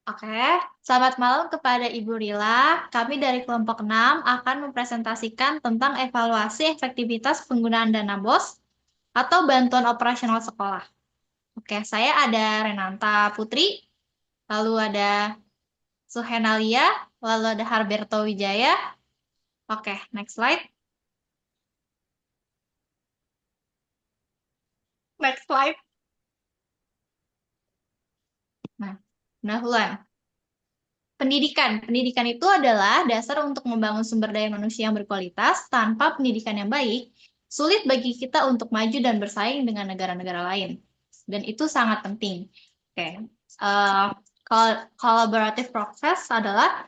Oke, selamat malam kepada Ibu Rila. Kami dari kelompok 6 akan mempresentasikan tentang evaluasi efektivitas penggunaan dana BOS atau bantuan operasional sekolah. Oke, saya ada Renanta Putri, lalu ada Suhenalia, lalu ada Harberto Wijaya. Oke, next slide. Next slide. Nah, pendahuluan. Pendidikan itu adalah dasar untuk membangun sumber daya manusia yang berkualitas. Tanpa pendidikan yang baik, sulit bagi kita untuk maju dan bersaing dengan negara-negara lain. Dan itu sangat penting. Oke, uh, collaborative process adalah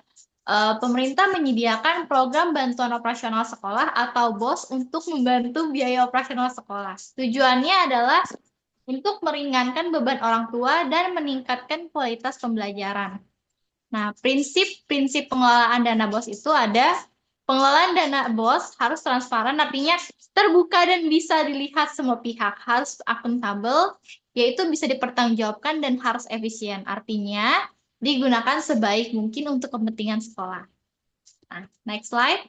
pemerintah menyediakan program bantuan operasional sekolah atau BOS untuk membantu biaya operasional sekolah. Tujuannya adalah untuk meringankan beban orang tua dan meningkatkan kualitas pembelajaran. Nah, prinsip-prinsip pengelolaan dana BOS itu ada pengelolaan dana BOS harus transparan, artinya terbuka dan bisa dilihat semua pihak, harus akuntabel, yaitu bisa dipertanggungjawabkan dan harus efisien. Artinya, digunakan sebaik mungkin untuk kepentingan sekolah. Nah, next slide.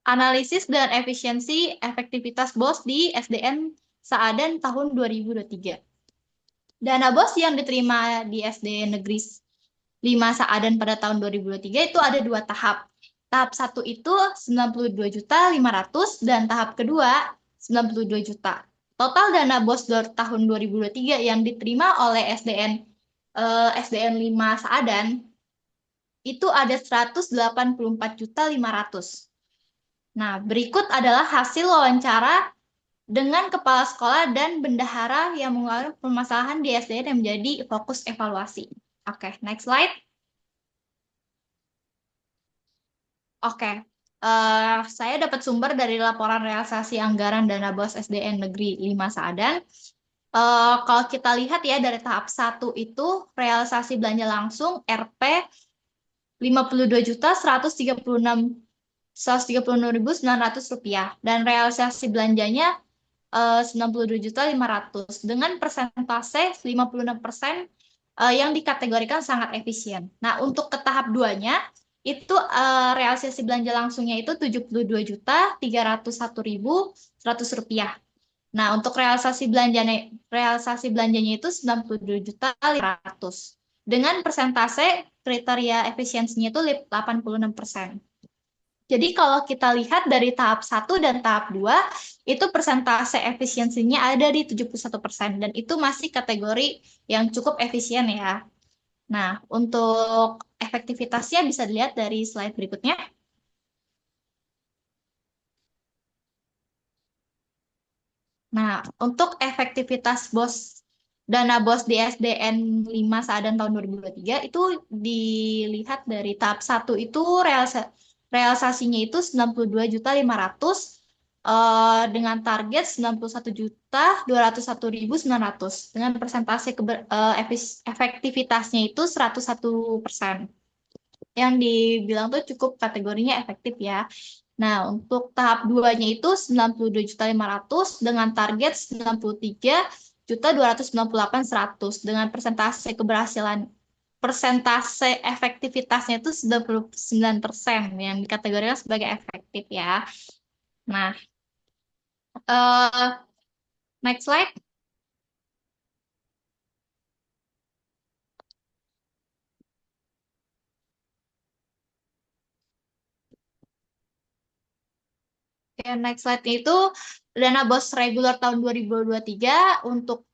Analisis dan efisiensi efektivitas BOS di SDN Saadan tahun 2023. Dana BOS yang diterima di SD Negeri 5 Saadan pada tahun 2023 itu ada dua tahap. Tahap satu itu 92.500.000 dan tahap kedua 92 juta. Total dana BOS tahun 2023 yang diterima oleh SDN 5 Saadan itu ada 184.500.000. Nah, berikut adalah hasil wawancara dengan kepala sekolah dan bendahara yang mengalami permasalahan di SDN yang menjadi fokus evaluasi. Oke, next slide. Oke, saya dapat sumber dari laporan realisasi anggaran dana BOS SDN Negeri 5 Saadan. Kalau kita lihat ya dari tahap 1 itu realisasi belanja langsung RP 52.136.900 rupiah dan realisasi belanjanya 92.500 dengan persentase 56% yang dikategorikan sangat efisien. Nah, untuk ke tahap 2-nya itu realisasi belanja langsungnya itu 72.301.100 rupiah. Nah, untuk realisasi belanjanya itu 92.500 dengan persentase kriteria efisiensinya itu 86%. Jadi kalau kita lihat dari tahap 1 dan tahap 2, itu persentase efisiensinya ada di 71%, dan itu masih kategori yang cukup efisien ya. Nah, untuk efektivitasnya bisa dilihat dari slide berikutnya. Nah, untuk efektivitas dana BOS di SDN 5 Saadan tahun 2023 itu dilihat dari tahap 1 itu realisasinya itu 92.500 dengan target 91.201.900 dengan persentase efektivitasnya itu 101%. Yang dibilang tuh cukup kategorinya efektif ya. Nah, untuk tahap 2-nya itu 92.500 dengan target 93.298.100 dengan persentase efektivitasnya itu 99% yang dikategorikan sebagai efektif ya. Nah, next slide. Oke, next slide itu dana BOS reguler tahun 2023 untuk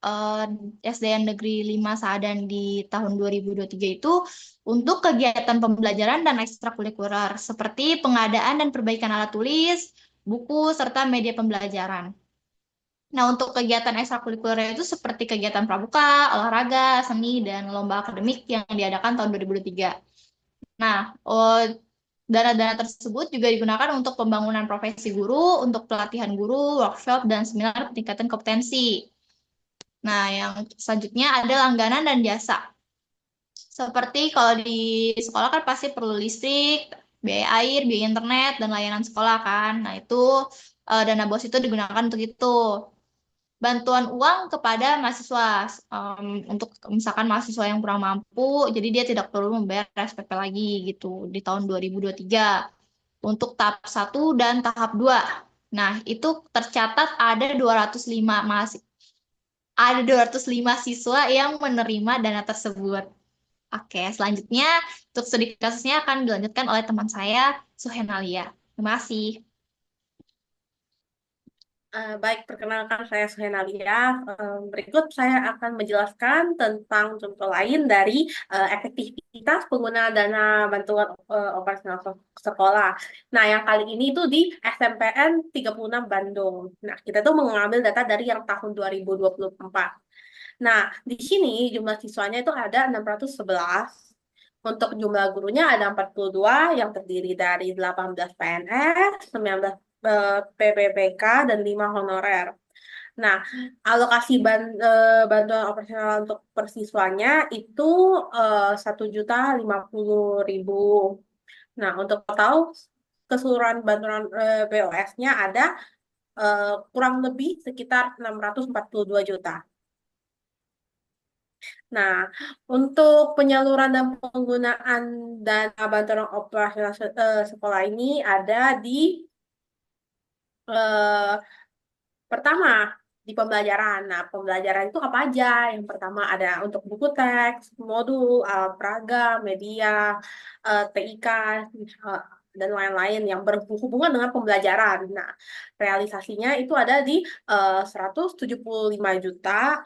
SDN Negeri 5 Saadan di tahun 2023 itu untuk kegiatan pembelajaran dan ekstrakurikuler seperti pengadaan dan perbaikan alat tulis, buku, serta media pembelajaran. Nah, untuk kegiatan ekstrakurikuler itu seperti kegiatan pramuka, olahraga, seni, dan lomba akademik yang diadakan tahun 2023. Nah, dana-dana tersebut juga digunakan untuk pembangunan profesi guru, untuk pelatihan guru, workshop, dan seminar peningkatan kompetensi. Nah, yang selanjutnya ada langganan dan jasa. Seperti kalau di sekolah kan pasti perlu listrik, biaya air, biaya internet, dan layanan sekolah kan. Nah, itu dana BOS itu digunakan untuk itu. bantuan uang kepada mahasiswa untuk misalkan mahasiswa yang kurang mampu, jadi dia tidak perlu membayar SPP lagi gitu di tahun 2023 untuk tahap 1 dan tahap 2. Nah, itu tercatat ada 205 siswa yang menerima dana tersebut. Oke, selanjutnya untuk studi kasusnya akan dilanjutkan oleh teman saya, Suhenalia. Terima kasih. Baik, perkenalkan saya Suhenalia. Berikut saya akan menjelaskan tentang contoh lain dari efektivitas penggunaan dana bantuan operasional sekolah. Nah, yang kali ini itu di SMPN 36 Bandung. Nah, kita tuh mengambil data dari yang tahun 2024. Nah, di sini jumlah siswanya itu ada 611. Untuk jumlah gurunya ada 42 yang terdiri dari 18 PNS, 19 PPPK, dan 5 honorer. Nah, alokasi bantuan operasional untuk persiswanya itu 1.050.000. Nah, untuk total keseluruhan bantuan BOS-nya ada kurang lebih sekitar 642 juta. Nah, untuk penyaluran dan penggunaan dana bantuan operasional sekolah ini ada di eh, pertama di pembelajaran. Nah, pembelajaran itu apa aja? Yang pertama ada untuk buku teks, modul, peraga, media, TIK, dan lain-lain yang berhubungan dengan pembelajaran. Nah, realisasinya itu ada di 175 juta,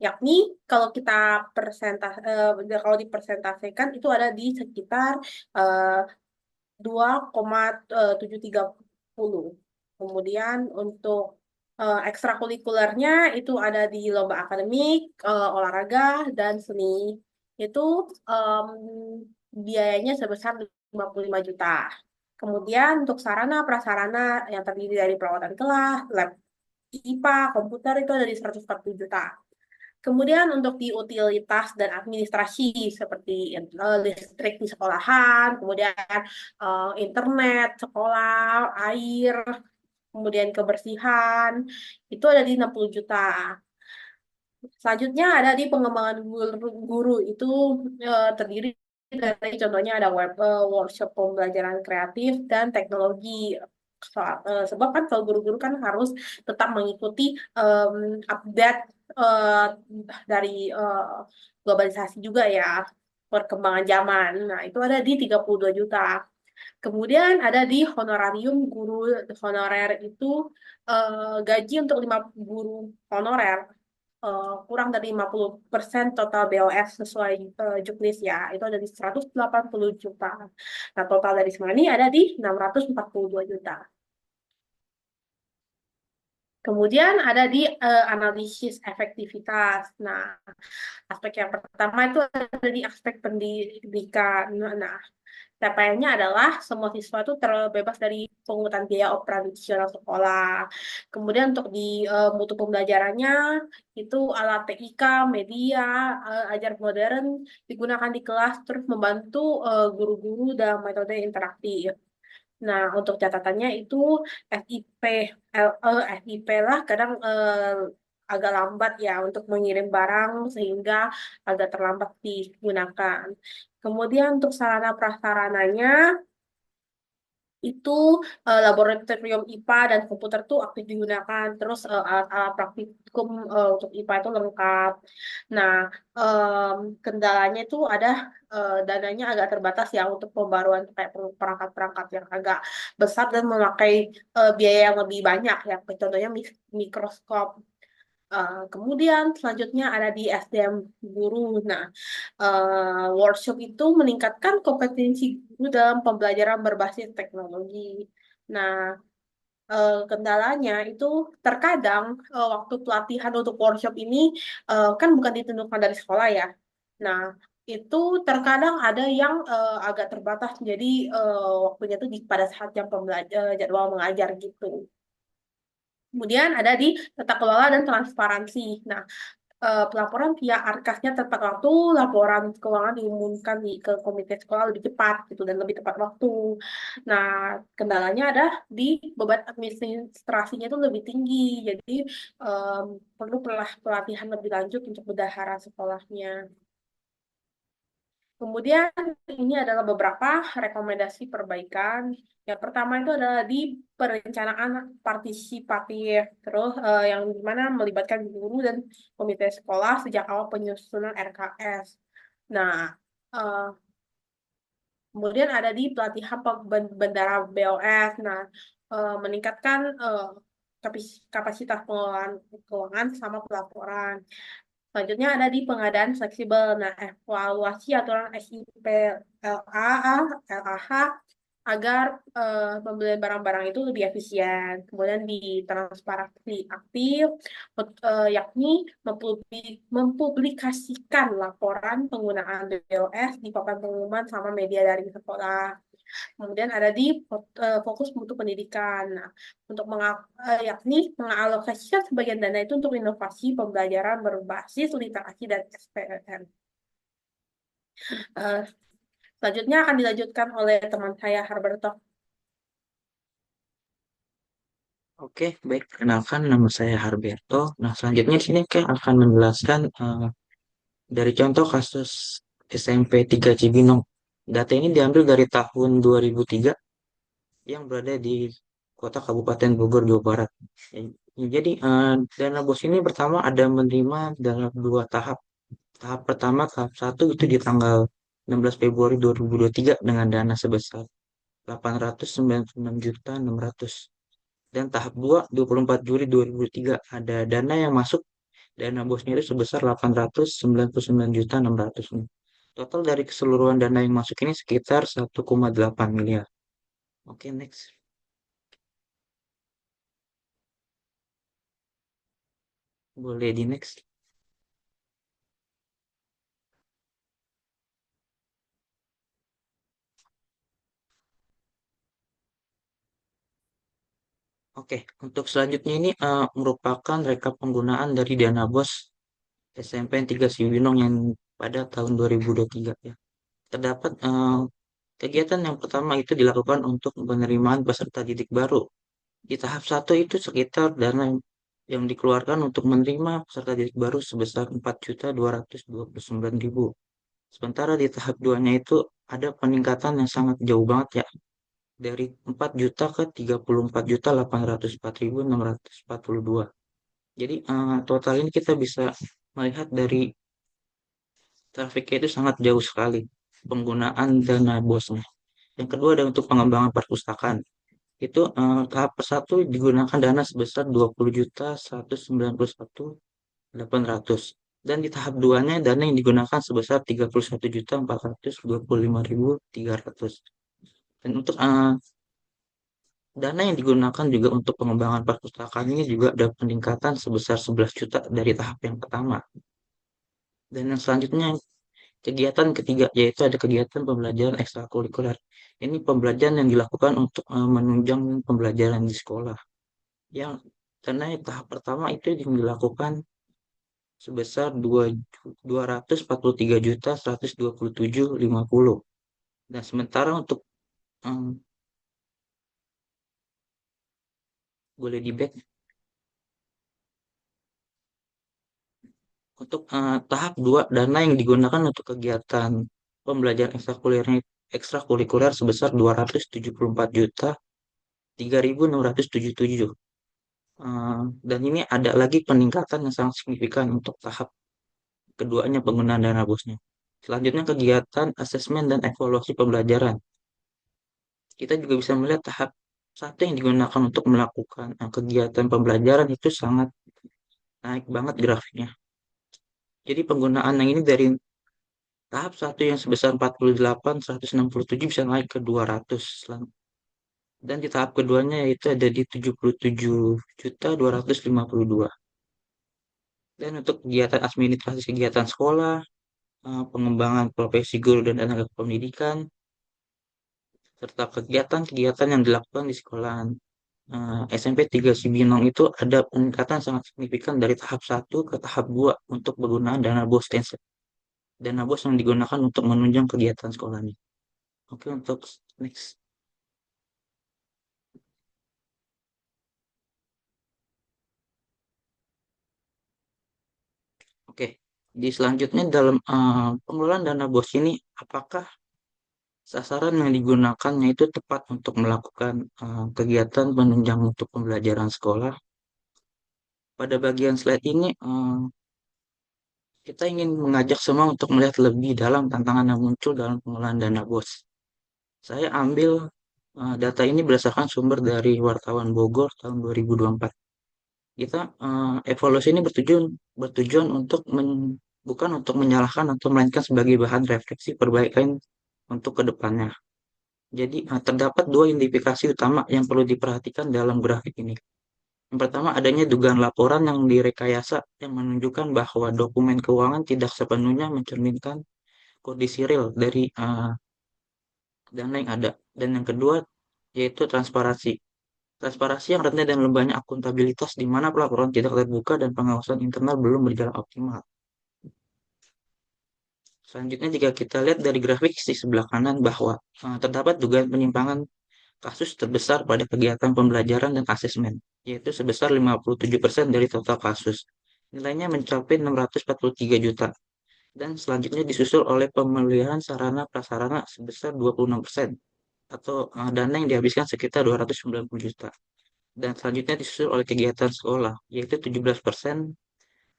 yakni kalau kita kalau dipersentasikan itu ada di sekitar eh, 2,730. Kemudian untuk ekstrakurikulernya itu ada di lomba akademik, olahraga, dan seni. Itu em, biayanya sebesar 55 juta. Kemudian untuk sarana prasarana yang terdiri dari perawatan kelas, lab IPA, komputer itu ada di 140 juta. Kemudian untuk di utilitas dan administrasi seperti listrik di sekolahan, kemudian internet, sekolah, air, kemudian kebersihan, itu ada di 60 juta. Selanjutnya ada di pengembangan guru itu terdiri dari contohnya ada workshop pembelajaran kreatif dan teknologi. Sebab kan kalau guru-guru kan harus tetap mengikuti update eh, dari globalisasi juga ya, perkembangan zaman. Nah, itu ada di 32 juta. Kemudian ada di honorarium guru honorer itu gaji untuk 5 guru honorer kurang dari 50% total BOS sesuai juknis ya. Itu ada di 180 juta. Nah, total dari semua ini ada di 642 juta. Kemudian ada di analisis efektivitas. Nah, aspek yang pertama itu ada di aspek pendidikan. Nah, capaiannya adalah semua siswa itu terbebas dari pungutan biaya operasional sekolah. Kemudian untuk di mutu pembelajarannya itu alat TIK, media, ajar modern digunakan di kelas terus membantu guru-guru dalam metode interaktif. Nah, untuk catatannya itu FIP, FIP lah kadang agak lambat ya untuk mengirim barang sehingga agak terlambat digunakan. Kemudian untuk sarana prasarananya itu laboratorium IPA dan komputer tuh aktif digunakan. Terus alat-alat praktikum untuk IPA itu lengkap. Nah, kendalanya itu ada dananya agak terbatas ya untuk pembaruan kayak perangkat-perangkat yang agak besar dan memakai biaya yang lebih banyak ya. Contohnya mikroskop. Kemudian selanjutnya ada di SDM guru. Nah, workshop itu meningkatkan kompetensi guru dalam pembelajaran berbasis teknologi. Nah, kendalanya itu terkadang waktu pelatihan untuk workshop ini kan bukan ditentukan dari sekolah ya. Nah, itu terkadang ada yang agak terbatas, jadi waktunya itu pada saat jam jadwal mengajar gitu. Kemudian ada di tata kelola dan transparansi. Nah, pelaporan via Arkasnya tepat waktu, laporan keuangan diumumkan ke komite sekolah lebih cepat gitu dan lebih tepat waktu. Nah, kendalanya ada di beban administrasinya itu lebih tinggi, jadi em, perlu pelatihan lebih lanjut untuk bendahara sekolahnya. Kemudian ini adalah beberapa rekomendasi perbaikan. Yang pertama itu adalah di perencanaan partisipatif, terus yang dimana melibatkan guru dan komite sekolah sejak awal penyusunan RKS. Nah, eh, kemudian ada di pelatihan bendara BOS. Nah, meningkatkan kapasitas pengelolaan keuangan sama pelaporan. Selanjutnya ada di pengadaan fleksibel. Nah, evaluasi aturan SIP LA, LAH agar pembelian barang-barang itu lebih efisien. Kemudian di transparansi aktif, yakni mempublikasikan laporan penggunaan BOS di papan pengumuman sama media daring sekolah. Kemudian ada di fokus mutu pendidikan. Nah, untuk yakni mengalokasikan sebagian dana itu untuk inovasi pembelajaran berbasis literasi dan SPM. Eh, Selanjutnya akan dilanjutkan oleh teman saya Harberto. Oke, baik. Kenalkan nama saya Harberto. Nah, selanjutnya di sini saya akan menjelaskan dari contoh kasus SMP 3 Cibinong. Data ini diambil dari tahun 2003 yang berada di kota Kabupaten Bogor, Jawa Barat. Jadi, dana bos ini pertama ada menerima dalam dua tahap. Tahap pertama, tahap satu itu di tanggal 16 Februari 2023 dengan dana sebesar 896.600. Dan tahap 2, 24 Juli 2003 ada dana yang masuk, dana bosnya itu sebesar 899.600. Total dari keseluruhan dana yang masuk ini sekitar 1,8 miliar. Oke, next. Boleh di next. Oke, untuk selanjutnya ini merupakan rekap penggunaan dari dana bos SMP 3 Cibinong yang pada tahun 2023 ya. Terdapat kegiatan yang pertama itu dilakukan untuk penerimaan peserta didik baru. Di tahap satu itu sekitar dana yang dikeluarkan untuk menerima peserta didik baru sebesar 4.229.000. Sementara di tahap 2-nya itu ada peningkatan yang sangat jauh banget ya, dari 4 juta ke 34.804.642. Jadi total ini kita bisa melihat dari trafiknya itu sangat jauh sekali penggunaan dana bosnya. Yang kedua ada untuk pengembangan perpustakaan. Itu tahap satu digunakan dana sebesar 20.191.800. Dan di tahap 2-nya dana yang digunakan sebesar 31.425.300. Dan untuk dana yang digunakan juga untuk pengembangan perpustakaan ini juga ada peningkatan sebesar 11 juta dari tahap yang pertama. Dan yang selanjutnya kegiatan ketiga yaitu ada kegiatan pembelajaran ekstrakurikuler. Ini pembelajaran yang dilakukan untuk menunjang pembelajaran di sekolah. Yang karena tahap pertama itu yang dilakukan sebesar 243.127.50. Nah, sementara untuk boleh di back untuk tahap 2 dana yang digunakan untuk kegiatan pembelajaran ekstrakurikuler sebesar 274 juta 3.677. Dan ini ada lagi peningkatan yang sangat signifikan untuk tahap keduanya penggunaan dana bosnya. Selanjutnya kegiatan asesmen dan evaluasi pembelajaran. Kita juga bisa melihat tahap satu yang digunakan untuk melakukan kegiatan pembelajaran itu sangat naik banget grafiknya. Jadi penggunaan yang ini dari tahap satu yang sebesar 48.167 bisa naik ke 200. Dan di tahap keduanya yaitu ada di 77.252. Dan untuk kegiatan administrasi kegiatan sekolah, pengembangan profesi guru dan tenaga pendidikan, serta kegiatan-kegiatan yang dilakukan di sekolahan. SMP 3 Cibinong itu ada peningkatan sangat signifikan dari tahap 1 ke tahap 2 untuk penggunaan dana BOS dana BOS yang digunakan untuk menunjang kegiatan sekolahnya. Oke, untuk next. Oke, di selanjutnya dalam pengelolaan dana BOS ini, apakah sasaran yang digunakannya itu tepat untuk melakukan kegiatan penunjang untuk pembelajaran sekolah? Pada bagian slide ini, kita ingin mengajak semua untuk melihat lebih dalam tantangan yang muncul dalam pengelolaan dana BOS. Saya ambil data ini berdasarkan sumber dari Wartawan Bogor tahun 2024. Kita evaluasi ini bertujuan untuk bukan untuk menyalahkan atau melainkan sebagai bahan refleksi perbaikan untuk kedepannya. Jadi terdapat dua indikasi utama yang perlu diperhatikan dalam grafik ini. Yang pertama, adanya dugaan laporan yang direkayasa yang menunjukkan bahwa dokumen keuangan tidak sepenuhnya mencerminkan kondisi real dari dana yang ada. Dan yang kedua, yaitu transparansi. Transparansi yang rendah dan lemahnya akuntabilitas di mana pelaporan tidak terbuka dan pengawasan internal belum berjalan optimal. Selanjutnya, jika kita lihat dari grafik di sebelah kanan bahwa terdapat dugaan penyimpangan kasus terbesar pada kegiatan pembelajaran dan asesmen, yaitu sebesar 57% dari total kasus. Nilainya mencapai 643 juta. Dan selanjutnya disusul oleh pemeliharaan sarana prasarana sebesar 26%, atau dana yang dihabiskan sekitar 290 juta. Dan selanjutnya disusul oleh kegiatan sekolah, yaitu 17%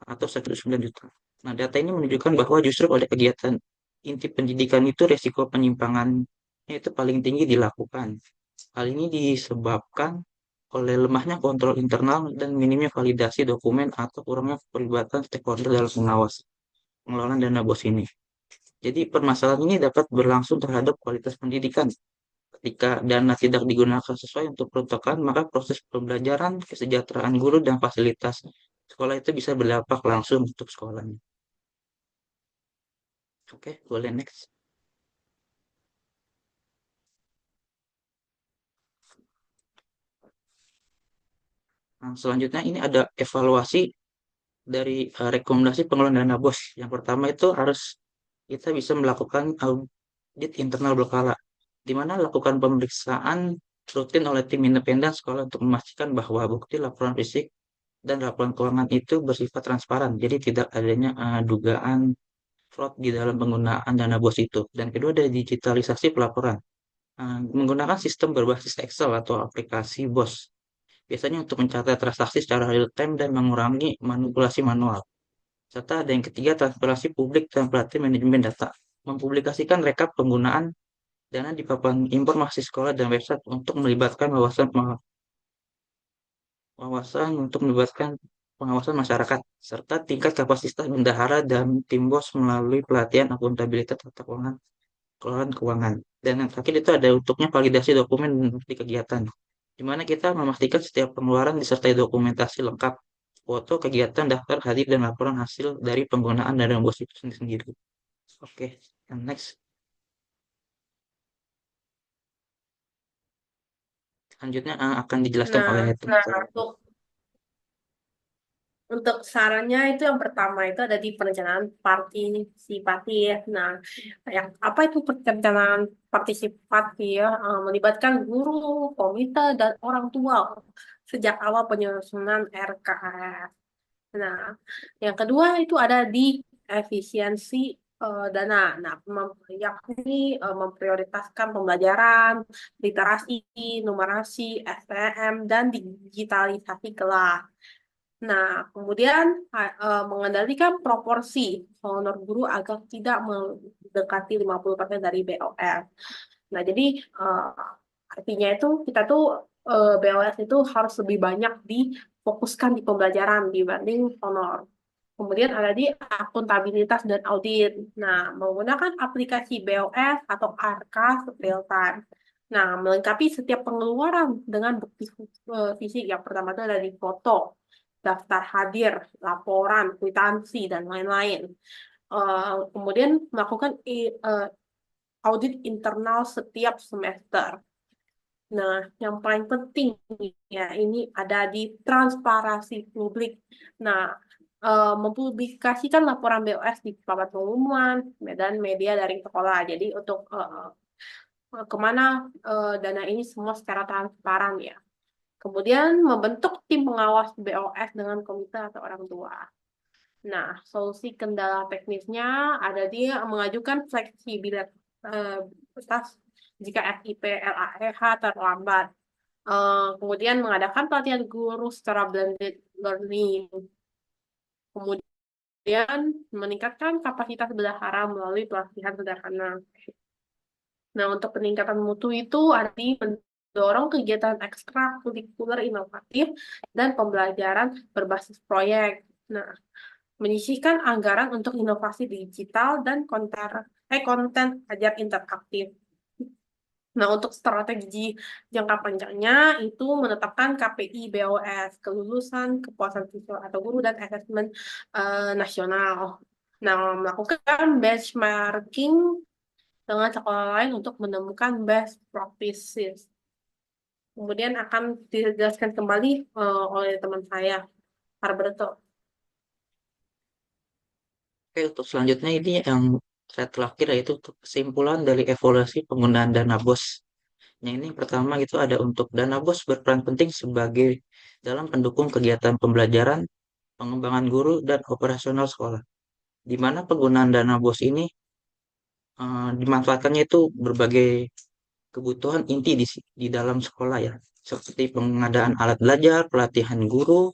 atau 109 juta. Nah, data ini menunjukkan bahwa justru oleh kegiatan inti pendidikan itu resiko penyimpangannya itu paling tinggi dilakukan. Hal ini disebabkan oleh lemahnya kontrol internal dan minimnya validasi dokumen atau kurangnya pelibatan stakeholder dalam pengelolaan dana BOS ini. Jadi permasalahan ini dapat berlangsung terhadap kualitas pendidikan. Ketika dana tidak digunakan sesuai untuk peruntukan, maka proses pembelajaran, kesejahteraan guru, dan fasilitas sekolah itu bisa berdampak langsung untuk sekolahnya. Oke, boleh next. Nah, selanjutnya ini ada evaluasi dari rekomendasi pengelolaan dana BOS. Yang pertama itu harus kita bisa melakukan audit internal berkala, di mana lakukan pemeriksaan rutin oleh tim independen sekolah untuk memastikan bahwa bukti laporan fisik dan laporan keuangan itu bersifat transparan. Jadi tidak adanya dugaan fraud di dalam penggunaan dana BOS itu. Dan kedua ada digitalisasi pelaporan. Menggunakan sistem berbasis Excel atau aplikasi BOS. Biasanya untuk mencatat transaksi secara real time dan mengurangi manipulasi manual. Serta ada yang ketiga, transparansi publik dan pelatihan manajemen data. Mempublikasikan rekap penggunaan dana di papan informasi sekolah dan website untuk melibatkan pengawasan masyarakat, serta tingkat kapasitas bendahara dan tim BOS melalui pelatihan akuntabilitas tata keuangan, kelolaan keuangan. Dan yang terakhir itu ada untuknya validasi dokumen di kegiatan, di mana kita memastikan setiap pengeluaran disertai dokumentasi lengkap, foto kegiatan, daftar hadir, dan laporan hasil dari penggunaan dana BOS itu sendiri. Oke, yang next. Selanjutnya akan dijelaskan oleh Nah, Dr. untuk sarannya itu yang pertama itu ada di perencanaan partisipatif ya. Nah, yang apa itu perencanaan partisipatif ya? Melibatkan guru, komite, dan orang tua sejak awal penyusunan RKS. Nah, yang kedua itu ada di efisiensi dana. Nah, yakni memprioritaskan pembelajaran, literasi, numerasi, STM, dan digitalisasi kelas. Nah, kemudian mengendalikan proporsi honor guru agar tidak mendekati 50% dari BOS. Nah, jadi artinya itu kita tuh BOS itu harus lebih banyak difokuskan di pembelajaran dibanding honor. Kemudian ada di akuntabilitas dan audit. Nah, menggunakan aplikasi BOS atau ARKAS real time. Nah, melengkapi setiap pengeluaran dengan bukti fisik. Yang pertama itu ada di foto, daftar hadir, laporan, kwitansi, dan lain-lain. Kemudian melakukan audit internal setiap semester. Nah, yang paling penting ya ini ada di transparansi publik. Nah, mempublikasikan laporan BOS di papan pengumuman dan media dari sekolah. Jadi untuk kemana dana ini semua secara transparan ya. Kemudian membentuk tim pengawas BOS dengan komite atau orang tua. Nah, solusi kendala teknisnya ada di mengajukan fleksibilitas jika FIP LAEH terlambat. Kemudian mengadakan pelatihan guru secara blended learning. Kemudian meningkatkan kapasitas bendahara melalui pelatihan sederhana. Nah, untuk peningkatan mutu itu arti mendorong kegiatan ekstrakurikuler inovatif dan pembelajaran berbasis proyek. Nah, menyisihkan anggaran untuk inovasi digital dan konten ajar interaktif. Nah, untuk strategi jangka panjangnya itu menetapkan KPI BOS, kelulusan, kepuasan siswa atau guru, dan asesmen nasional. Nah, melakukan benchmarking dengan sekolah lain untuk menemukan best practices. Kemudian akan dijelaskan kembali oleh teman saya, Harberto. Oke, untuk selanjutnya ini yang saya terakhir yaitu untuk kesimpulan dari evaluasi penggunaan dana BOS. Yang ini pertama itu ada untuk dana BOS berperan penting sebagai dalam pendukung kegiatan pembelajaran, pengembangan guru, dan operasional sekolah. Di mana penggunaan dana BOS ini dimanfaatkannya itu berbagai kebutuhan inti di dalam sekolah ya, seperti pengadaan alat belajar, pelatihan guru,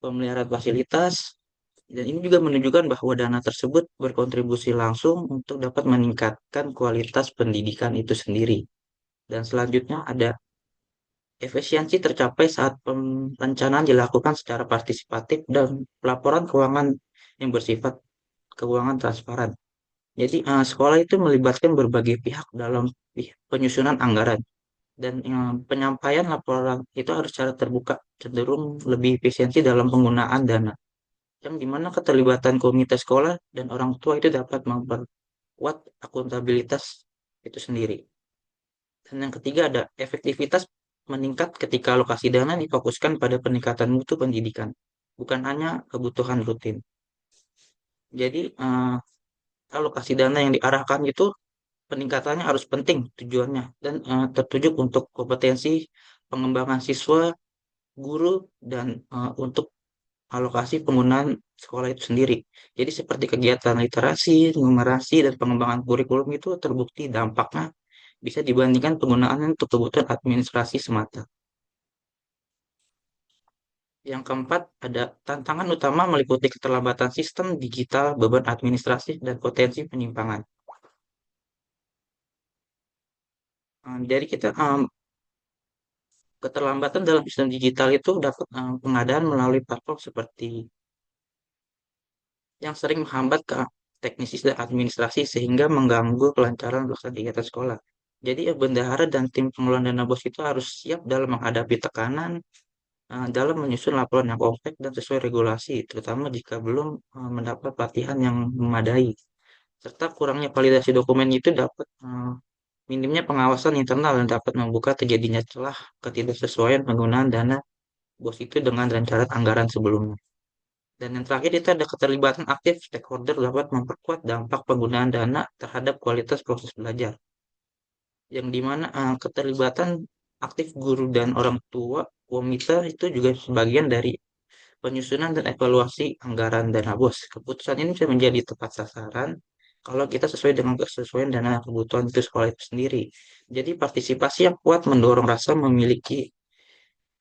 pemeliharaan fasilitas, dan ini juga menunjukkan bahwa dana tersebut berkontribusi langsung untuk dapat meningkatkan kualitas pendidikan itu sendiri. Dan selanjutnya ada efisiensi tercapai saat perencanaan dilakukan secara partisipatif dan pelaporan keuangan yang bersifat keuangan transparan. Jadi sekolah itu melibatkan berbagai pihak dalam penyusunan anggaran dan penyampaian laporan itu harus secara terbuka, cenderung lebih efisiensi dalam penggunaan dana. Yang dimana keterlibatan komite sekolah dan orang tua itu dapat memperkuat akuntabilitas itu sendiri. Dan yang ketiga ada efektivitas meningkat ketika alokasi dana difokuskan pada peningkatan mutu pendidikan, bukan hanya kebutuhan rutin. Jadi alokasi dana yang diarahkan itu peningkatannya harus penting tujuannya dan tertuju untuk kompetensi pengembangan siswa, guru, dan untuk alokasi penggunaan sekolah itu sendiri. Jadi seperti kegiatan literasi, numerasi, dan pengembangan kurikulum itu terbukti dampaknya bisa dibandingkan penggunaan untuk kebutuhan administrasi semata. Yang keempat, ada tantangan utama meliputi keterlambatan sistem digital, beban administrasi, dan potensi penyimpangan. Jadi kita keterlambatan dalam sistem digital itu dapat pengadaan melalui platform seperti yang sering menghambat ke teknisi dan administrasi sehingga mengganggu kelancaran pelaksanaan kegiatan sekolah. Jadi bendahara dan tim pengelola dana BOS itu harus siap dalam menghadapi tekanan, dalam menyusun laporan yang kompleks dan sesuai regulasi, terutama jika belum mendapat pelatihan yang memadai. Serta kurangnya validasi dokumen itu dapat minimnya pengawasan internal dan dapat membuka terjadinya celah ketidaksesuaian penggunaan dana BOS itu dengan rencana anggaran sebelumnya. Dan yang terakhir itu ada keterlibatan aktif stakeholder dapat memperkuat dampak penggunaan dana terhadap kualitas proses belajar. Yang dimana keterlibatan aktif guru dan orang tua komite itu juga sebagian dari penyusunan dan evaluasi anggaran dana BOS. Keputusan ini bisa menjadi tepat sasaran kalau kita sesuai dengan kesesuaian dana kebutuhan itu sekolah itu sendiri. Jadi partisipasi yang kuat mendorong rasa memiliki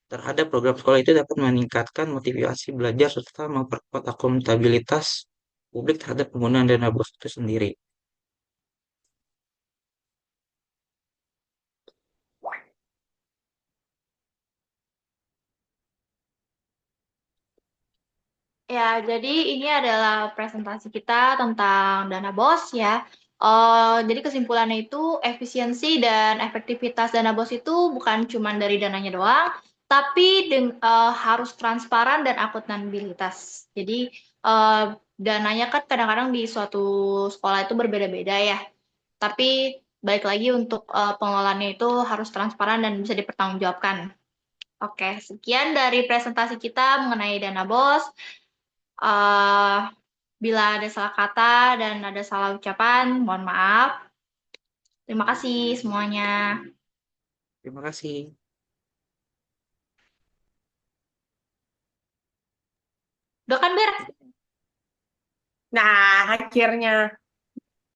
terhadap program sekolah itu dapat meningkatkan motivasi belajar serta memperkuat akuntabilitas publik terhadap penggunaan dana BOS itu sendiri. Ya, jadi ini adalah presentasi kita tentang dana BOS ya. Jadi kesimpulannya itu efisiensi dan efektivitas dana BOS itu bukan cuma dari dananya doang, tapi harus transparan dan akuntabilitas. Jadi dananya kan kadang-kadang di suatu sekolah itu berbeda-beda ya. Tapi Balik lagi untuk pengelolaannya itu harus transparan dan bisa dipertanggungjawabkan. Oke, sekian dari presentasi kita mengenai dana BOS. Eh, bila ada salah kata dan ada salah ucapan, mohon maaf. Terima kasih semuanya. Terima kasih. Udah kan, Ber? Nah, akhirnya